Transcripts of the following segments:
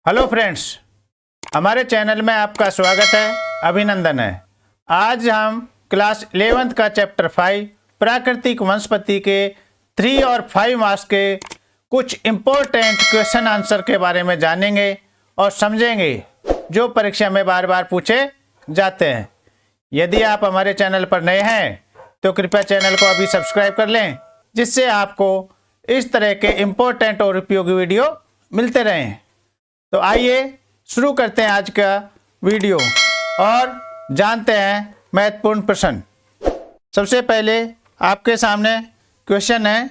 Hello friends, हमारे channel में आपका स्वागत है, अभिनंदन है। आज हम क्लास 11th का चैप्टर 5 प्राकृतिक वनस्पति के 3 और 5 मार्क्स के कुछ इम्पोर्टेंट क्वेश्चन आंसर के बारे में जानेंगे और समझेंगे, जो परीक्षा में बार बार पूछे जाते हैं। यदि आप हमारे चैनल पर नए हैं तो कृपया चैनल को अभी सब्सक्राइब कर लें, जिससे आपको इस तरह के इम्पोर्टेंट और उपयोगी वीडियो मिलते रहें। तो आइए शुरू करते हैं आज का वीडियो और जानते हैं महत्वपूर्ण प्रश्न। सबसे पहले आपके सामने क्वेश्चन है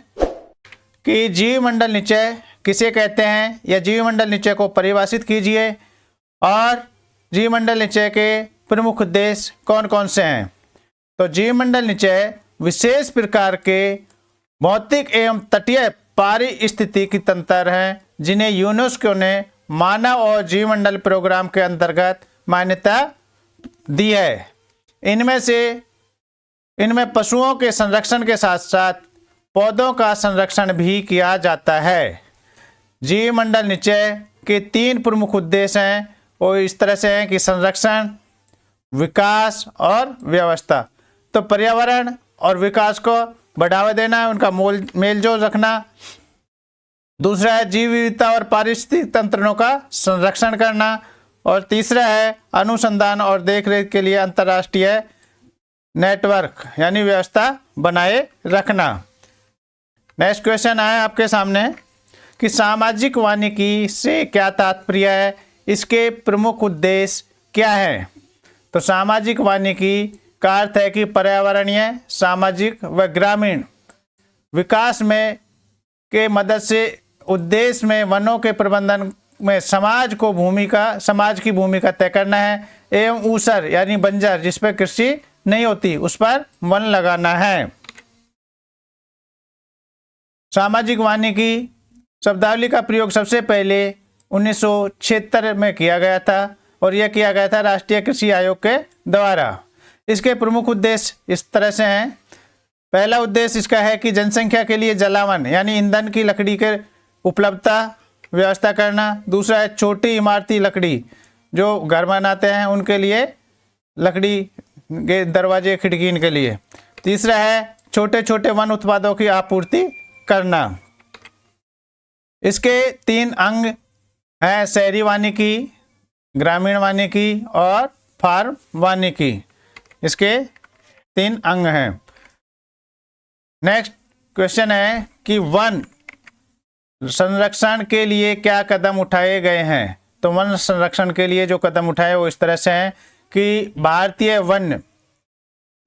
कि जीवमंडल निचय किसे कहते हैं, या जीवमंडल निचय को परिभाषित कीजिए और जीवमंडल निचय के प्रमुख उद्देश्य कौन कौन से हैं। तो जीवमंडल निचय विशेष प्रकार के भौतिक एवं तटीय पारिस्थितिकी तंत्र हैं, जिन्हें यूनेस्को ने मानव और जीवमंडल प्रोग्राम के अंतर्गत मान्यता दी है। इनमें पशुओं के संरक्षण के साथ साथ पौधों का संरक्षण भी किया जाता है। जीवमंडल निचय के 3 प्रमुख उद्देश्य हैं, वो इस तरह से हैं कि संरक्षण, विकास और व्यवस्था। तो पर्यावरण और विकास को बढ़ावा देना, उनका मेलजोल रखना। दूसरा है जीव विविधता और पारिस्थितिक तंत्रों का संरक्षण करना। और तीसरा है अनुसंधान और देखरेख के लिए अंतर्राष्ट्रीय नेटवर्क यानी व्यवस्था बनाए रखना। नेक्स्ट क्वेश्चन आया आपके सामने कि सामाजिक वानिकी से क्या तात्पर्य है, इसके प्रमुख उद्देश्य क्या है। तो सामाजिक वानिकी का अर्थ है कि पर्यावरणीय, सामाजिक व ग्रामीण विकास में के मदद से उद्देश्य में वनों के प्रबंधन में समाज की भूमिका तय करना है, एवं ऊसर यानी बंजर जिस पर कृषि नहीं होती उस पर वन लगाना है। सामाजिक वानिकी शब्दावली का प्रयोग सबसे पहले 1976 में किया गया था, और यह किया गया था राष्ट्रीय कृषि आयोग के द्वारा। इसके प्रमुख उद्देश्य इस तरह से हैं। पहला उद्देश्य इसका है कि जनसंख्या के लिए जलावन यानी ईंधन की लकड़ी के उपलब्धता व्यवस्था करना। दूसरा है छोटी इमारती लकड़ी, जो घर बनाते हैं उनके लिए लकड़ी के दरवाजे खिड़की इनके लिए। तीसरा है छोटे छोटे वन उत्पादों की आपूर्ति करना। इसके 3 अंग हैं, शहरी वानिकी, ग्रामीण वानिकी और फार्म वानिकी। इसके 3 अंग हैं। नेक्स्ट क्वेश्चन है कि वन संरक्षण के लिए क्या कदम उठाए गए हैं। तो वन संरक्षण के लिए जो कदम उठाए वो इस तरह से हैं कि भारतीय वन्य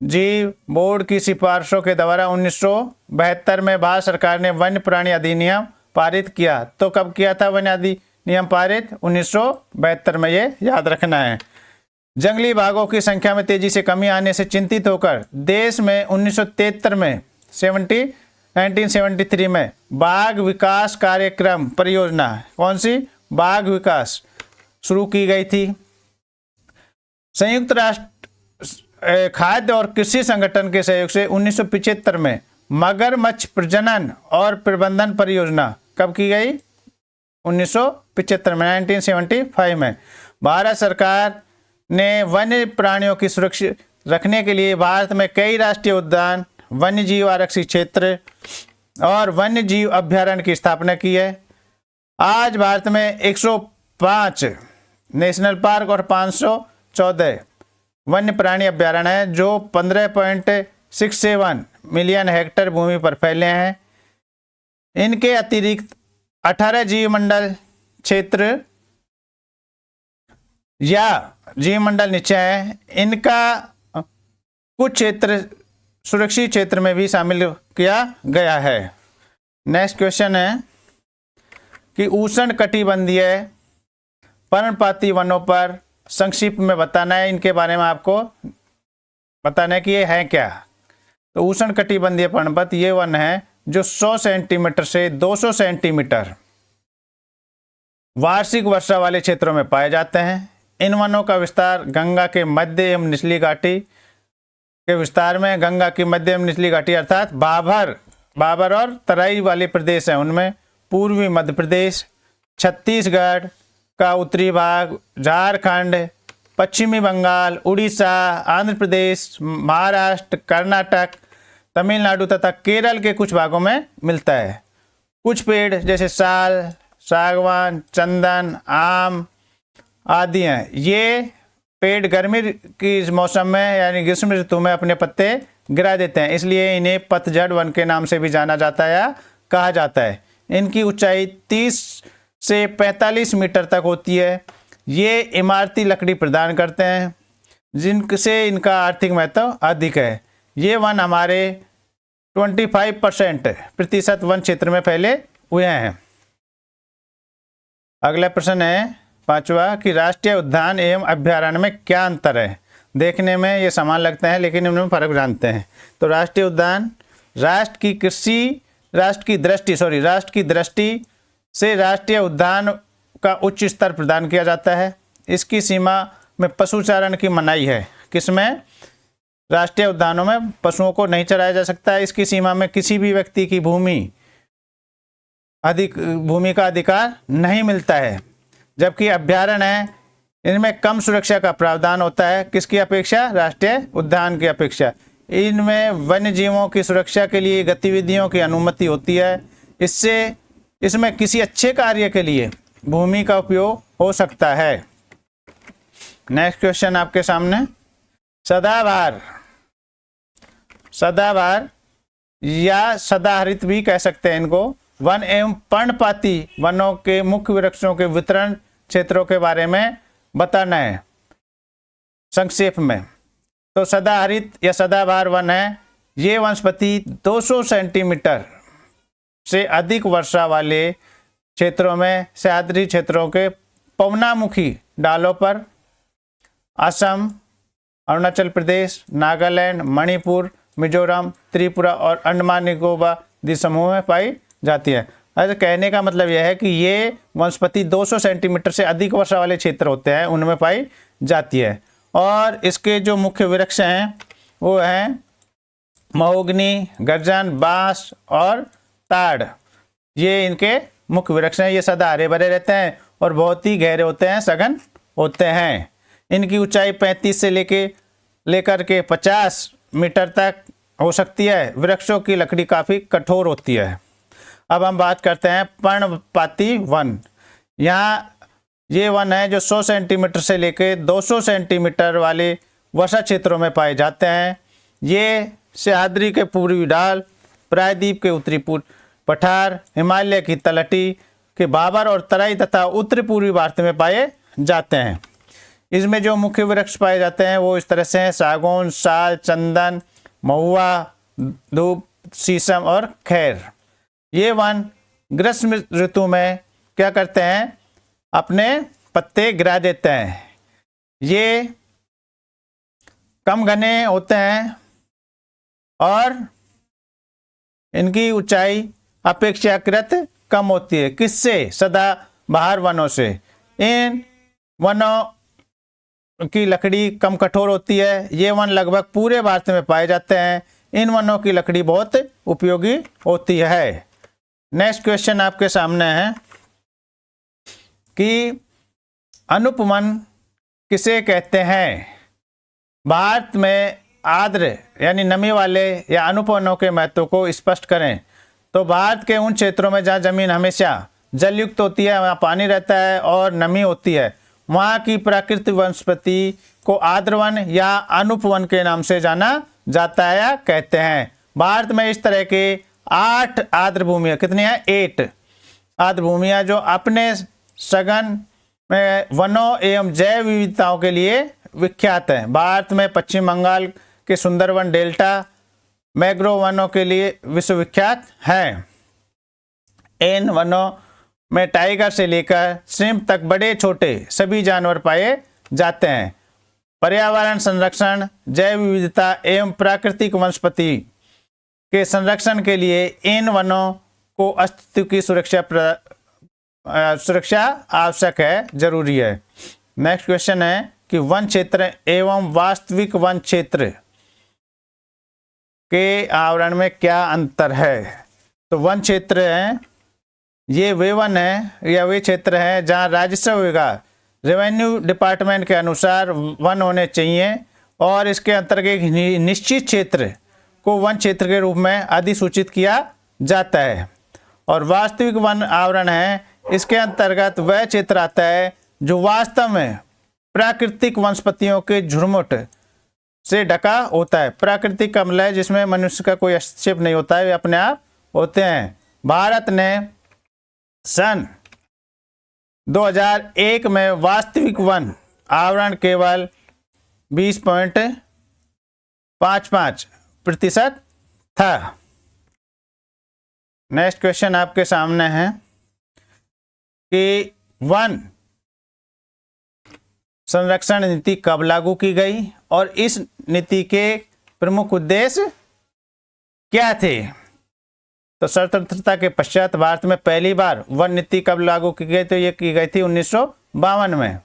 जीव बोर्ड की सिफारिशों के द्वारा 1972 में भारत सरकार ने वन्य प्राणी अधिनियम पारित किया। तो कब किया था वन्य अधिनियम पारित? 1972 में, ये याद रखना है। जंगली बाघों की संख्या में तेजी से कमी आने से चिंतित होकर देश में 1973 में 1973 में बाघ विकास कार्यक्रम परियोजना, कौन सी? बाघ विकास शुरू की गई थी। संयुक्त राष्ट्र खाद्य और कृषि संगठन के सहयोग से 1975 में मगरमच्छ प्रजनन और प्रबंधन परियोजना कब की गई? 1975 में, 1975 में। भारत सरकार ने वन्य प्राणियों की सुरक्षा रखने के लिए भारत में कई राष्ट्रीय उद्यान, वन्य जीव आरक्षित क्षेत्र और वन्य जीव अभ्यारण्य की स्थापना की है। आज भारत में 105 नेशनल पार्क और 514 वन्य प्राणी अभ्यारण्य हैं, जो 15.67 मिलियन हेक्टेयर भूमि पर फैले हैं। इनके अतिरिक्त 18 जीवमंडल क्षेत्र या जीवमंडल निचय है। इनका कुछ क्षेत्र सुरक्षित क्षेत्र में भी शामिल किया गया है। नेक्स्ट क्वेश्चन है कि उष्ण कटिबंधीय पर्णपाती वनों पर संक्षिप्त में बताना है। इनके बारे में आपको बताना है कि ये है क्या। तो उष्ण कटिबंधीय पर्णपात ये वन है जो 100 सेंटीमीटर से 200 सेंटीमीटर वार्षिक वर्षा वाले क्षेत्रों में पाए जाते हैं। इन वनों का विस्तार गंगा के मध्य एवं निचली घाटी के विस्तार में, गंगा की मध्य एवं निचली घाटी अर्थात बाबर और तराई वाले प्रदेश हैं, उनमें पूर्वी मध्य प्रदेश, छत्तीसगढ़, का उत्तरी भाग, झारखंड, पश्चिमी बंगाल, उड़ीसा, आंध्र प्रदेश, महाराष्ट्र, कर्नाटक, तमिलनाडु तथा केरल के कुछ भागों में मिलता है। कुछ पेड़ जैसे साल, सागवान, चंदन, आम आदि हैं। ये पेड़ गर्मी की मौसम में यानी ग्रीष्म ऋतु में अपने पत्ते गिरा देते हैं, इसलिए इन्हें पतझड़ वन के नाम से भी जाना जाता है या कहा जाता है। इनकी ऊंचाई 30 से 45 मीटर तक होती है। ये इमारती लकड़ी प्रदान करते हैं, जिनसे इनका आर्थिक महत्व अधिक है। ये वन हमारे 25% वन क्षेत्र में फैले हुए हैं। अगला प्रश्न है 5वां कि राष्ट्रीय उद्यान एवं अभ्यारण्य में क्या अंतर है। देखने में ये समान लगते हैं लेकिन इनमें फर्क जानते हैं। तो राष्ट्रीय उद्यान राष्ट्र की दृष्टि से राष्ट्रीय उद्यान का उच्च स्तर प्रदान किया जाता है। इसकी सीमा में पशुचारण की मनाही है। किसमें? राष्ट्रीय उद्यानों में पशुओं को नहीं चराया जा सकता है। इसकी सीमा में किसी भी व्यक्ति की भूमि का अधिकार नहीं मिलता है। जबकि अभ्यारण्य है, इनमें कम सुरक्षा का प्रावधान होता है। किसकी अपेक्षा? राष्ट्रीय उद्यान की अपेक्षा। इनमें वन्य जीवों की सुरक्षा के लिए गतिविधियों की अनुमति होती है। इसमें किसी अच्छे कार्य के लिए भूमि का उपयोग हो सकता है। नेक्स्ट क्वेश्चन आपके सामने, सदाबहार या सदाहरित भी कह सकते हैं इनको, वन एवं पर्णपाती वनों के मुख्य वृक्षों के वितरण क्षेत्रों के बारे में बताना है संक्षेप में। तो सदाहरित या सदाबहार वन है, ये वनस्पति 200 सेंटीमीटर से अधिक वर्षा वाले क्षेत्रों में सह्याद्री क्षेत्रों के पवनामुखी डालों पर असम, अरुणाचल प्रदेश, नागालैंड, मणिपुर, मिजोरम, त्रिपुरा और अंडमान निकोबार द्वीप समूह में पाई जाती है। ऐसे कहने का मतलब यह है कि ये वनस्पति 200 सेंटीमीटर से अधिक वर्षा वाले क्षेत्र होते हैं उनमें पाई जाती है। और इसके जो मुख्य वृक्ष हैं वो हैं महोगनी, गर्जन, बांस और ताड़। ये इनके मुख्य वृक्ष हैं। ये सदा हरे भरे रहते हैं और बहुत ही गहरे होते हैं, सघन होते हैं। इनकी ऊंचाई 35 से लेकर के 50 मीटर तक हो सकती है। वृक्षों की लकड़ी काफ़ी कठोर होती है। अब हम बात करते हैं पर्णपाती वन। यहाँ ये वन है जो 100 सेंटीमीटर से लेकर 200 सेंटीमीटर वाले वर्षा क्षेत्रों में पाए जाते हैं। ये सह्याद्री के पूर्वी ढाल, प्रायद्वीप के उत्तरी पठार, हिमालय की तलहटी के भाबर और तराई तथा उत्तरी पूर्वी भारत में पाए जाते हैं। इसमें जो मुख्य वृक्ष पाए जाते हैं वो इस तरह से हैं: सागौन, साल, चंदन, महुआ, धूप, शीशम और खैर। ये वन ग्रीष्म ऋतु में क्या करते हैं? अपने पत्ते गिरा देते हैं। ये कम घने होते हैं और इनकी ऊंचाई अपेक्षाकृत कम होती है। किससे? सदाबहार वनों से। इन वनों की लकड़ी कम कठोर होती है। ये वन लगभग पूरे भारत में पाए जाते हैं। इन वनों की लकड़ी बहुत उपयोगी होती है। नेक्स्ट क्वेश्चन आपके सामने है कि अनुपवन किसे कहते हैं। भारत में आर्द्र यानी नमी वाले या अनुपवनों के महत्व को स्पष्ट करें। तो भारत के उन क्षेत्रों में जहाँ जमीन हमेशा जलयुक्त होती है, वहाँ पानी रहता है और नमी होती है, वहाँ की प्राकृतिक वनस्पति को आर्द्रवन या अनुपवन के नाम से जाना जाता है या कहते हैं। भारत में इस तरह के 8 आर्द्र भूमियाँ, कितनी हैं? 8 आर्द्र भूमियाँ जो अपने सघन वनों एवं जैव विविधताओं के लिए विख्यात हैं। भारत में पश्चिम बंगाल के सुंदरवन डेल्टा मैंग्रोव वनों के लिए विश्वविख्यात हैं। इन वनों में टाइगर से लेकर श्रिम्प तक बड़े छोटे सभी जानवर पाए जाते हैं। पर्यावरण संरक्षण, जैव विविधता एवं प्राकृतिक वनस्पति के संरक्षण के लिए इन वनों को अस्तित्व की सुरक्षा आवश्यक है, जरूरी है। नेक्स्ट क्वेश्चन है कि वन क्षेत्र एवं वास्तविक वन क्षेत्र के आवरण में क्या अंतर है। तो वन क्षेत्र है ये वे वन है या वे क्षेत्र हैं जहाँ राजस्व विभाग रेवेन्यू डिपार्टमेंट के अनुसार वन होने चाहिए और इसके अंतर्गत एक निश्चित क्षेत्र को वन क्षेत्र के रूप में अधिसूचित किया जाता है। और वास्तविक वन आवरण है, इसके अंतर्गत वह क्षेत्र आता है जो वास्तव में प्राकृतिक वनस्पतियों के झुरमुट से ढका होता है। प्राकृतिक का मतलब है जिसमें मनुष्य का कोई हस्तक्षेप नहीं होता है, वे अपने आप होते हैं। भारत ने सन 2001 में वास्तविक वन आवरण केवल 20.55% था। नेक्स्ट क्वेश्चन आपके सामने है कि वन संरक्षण नीति कब लागू की गई और इस नीति के प्रमुख उद्देश्य क्या थे। तो स्वतंत्रता के पश्चात भारत में पहली बार वन नीति कब लागू की गई, तो ये की गई थी 1952 में।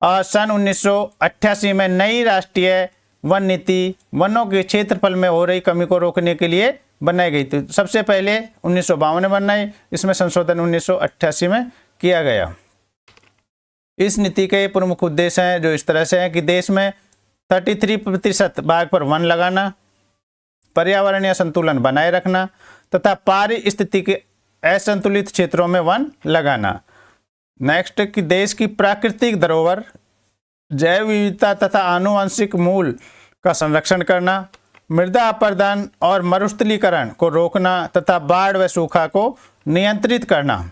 और सन 1988 में नई राष्ट्रीय वन नीति वनों के क्षेत्रफल में हो रही कमी को रोकने के लिए बनाई गई थी। सबसे पहले 1952 में बनाई, इसमें संशोधन 1988 में किया गया। इस नीति के प्रमुख उद्देश्य हैं जो इस तरह से हैं कि देश में 33% भाग पर वन लगाना, पर्यावरणीय संतुलन बनाए रखना तथा पारिस्थितिकी के असंतुलित क्षेत्रों में वन लगाना। नेक्स्ट कि देश की प्राकृतिक धरोहर, जैव विविधता तथा आनुवंशिक मूल का संरक्षण करना, मृदा अपरदन और मरुस्थलीकरण को रोकना तथा बाढ़ व सूखा को नियंत्रित करना,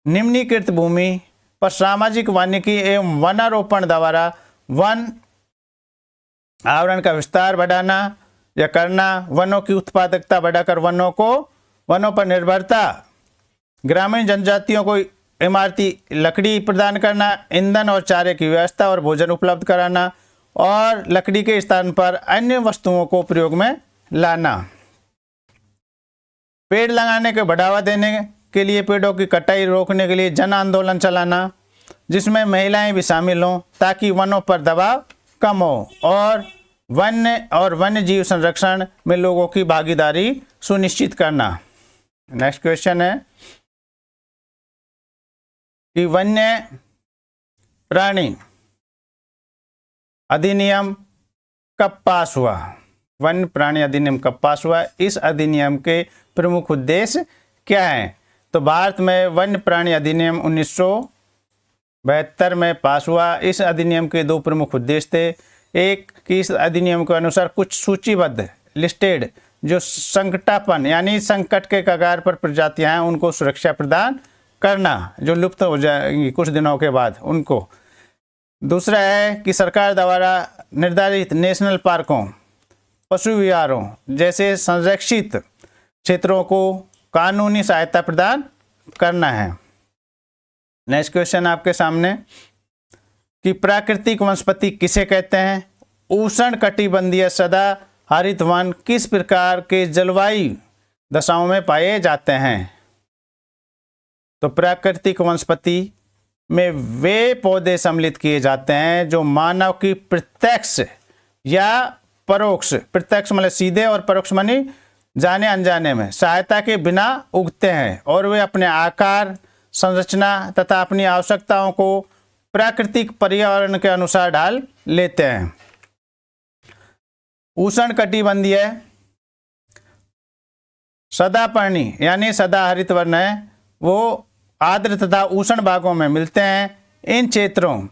निम्नीकृत भूमि पर सामाजिक वानिकी एवं वनारोपण द्वारा वन आवरण का विस्तार बढ़ाना या करना, वनों की उत्पादकता बढ़ाकर वनों पर निर्भरता, ग्रामीण जनजातियों को इमारती लकड़ी प्रदान करना, ईंधन और चारे की व्यवस्था और भोजन उपलब्ध कराना और लकड़ी के स्थान पर अन्य वस्तुओं को प्रयोग में लाना। पेड़ लगाने के बढ़ावा देने के लिए पेड़ों की कटाई रोकने के लिए जन आंदोलन चलाना, जिसमें महिलाएं भी शामिल हों ताकि वनों पर दबाव कम हो, और वन्य जीव संरक्षण में लोगों की भागीदारी सुनिश्चित करना। नेक्स्ट क्वेश्चन है कि वन्य प्राणी अधिनियम कब पास हुआ। वन्य प्राणी अधिनियम कब पास हुआ, इस अधिनियम के प्रमुख उद्देश्य क्या हैं। तो भारत में वन्य प्राणी अधिनियम 1972 में पास हुआ। इस अधिनियम के दो प्रमुख उद्देश्य थे। एक कि इस अधिनियम के अनुसार कुछ सूचीबद्ध लिस्टेड जो संकटापन्न यानी संकट के कगार पर प्रजातियां हैं उनको सुरक्षा प्रदान करना, जो लुप्त हो जाएंगी कुछ दिनों के बाद उनको। दूसरा है कि सरकार द्वारा निर्धारित नेशनल पार्कों, पशु विहारों जैसे संरक्षित क्षेत्रों को कानूनी सहायता प्रदान करना है। नेक्स्ट क्वेश्चन आपके सामने कि प्राकृतिक वनस्पति किसे कहते हैं। उष्ण कटिबंधीय सदा हरित वन किस प्रकार के जलवायु दशाओं में पाए जाते हैं। तो प्राकृतिक वनस्पति में वे पौधे सम्मिलित किए जाते हैं जो मानव की प्रत्यक्ष या परोक्ष, प्रत्यक्ष मतलब सीधे और परोक्ष माने जाने अनजाने में सहायता के बिना उगते हैं, और वे अपने आकार, संरचना तथा अपनी आवश्यकताओं को प्राकृतिक पर्यावरण के अनुसार ढाल लेते हैं। उष्ण कटिबंधीय सदापर्णी यानी सदा हरित वर्ण है, वो आर्द्र तथा उष्ण भागों में मिलते हैं। इन क्षेत्रों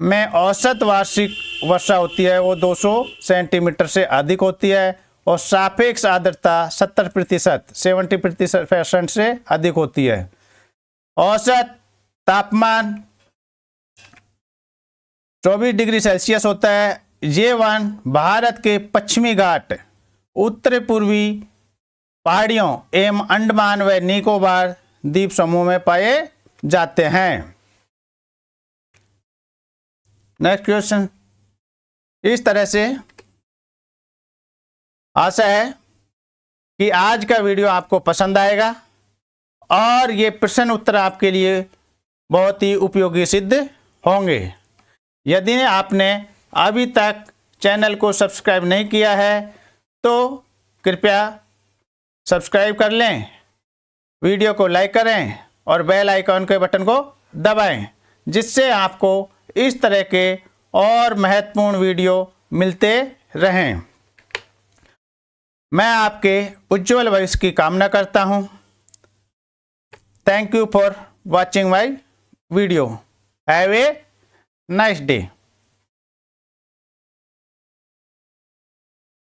में औसत वार्षिक वर्षा होती है वो 200 सेंटीमीटर से अधिक होती है, और सापेक्ष आर्द्रता 70% से अधिक होती है। औसत तापमान 24 डिग्री सेल्सियस होता है। ये वन भारत के पश्चिमी घाट, उत्तर पूर्वी पहाड़ियों एवं अंडमान व निकोबार द्वीप समूह में पाए जाते हैं। Next question. इस तरह से आशा है कि आज का वीडियो आपको पसंद आएगा और ये प्रश्न उत्तर आपके लिए बहुत ही उपयोगी सिद्ध होंगे। यदि आपने अभी तक चैनल को सब्सक्राइब नहीं किया है तो कृपया सब्सक्राइब कर लें वीडियो को लाइक करें और बेल आइकॉन के बटन को दबाएं, जिससे आपको इस तरह के और महत्वपूर्ण वीडियो मिलते रहें। मैं आपके उज्जवल भविष्य की कामना करता हूं। Thank you for watching my video. Have a nice day.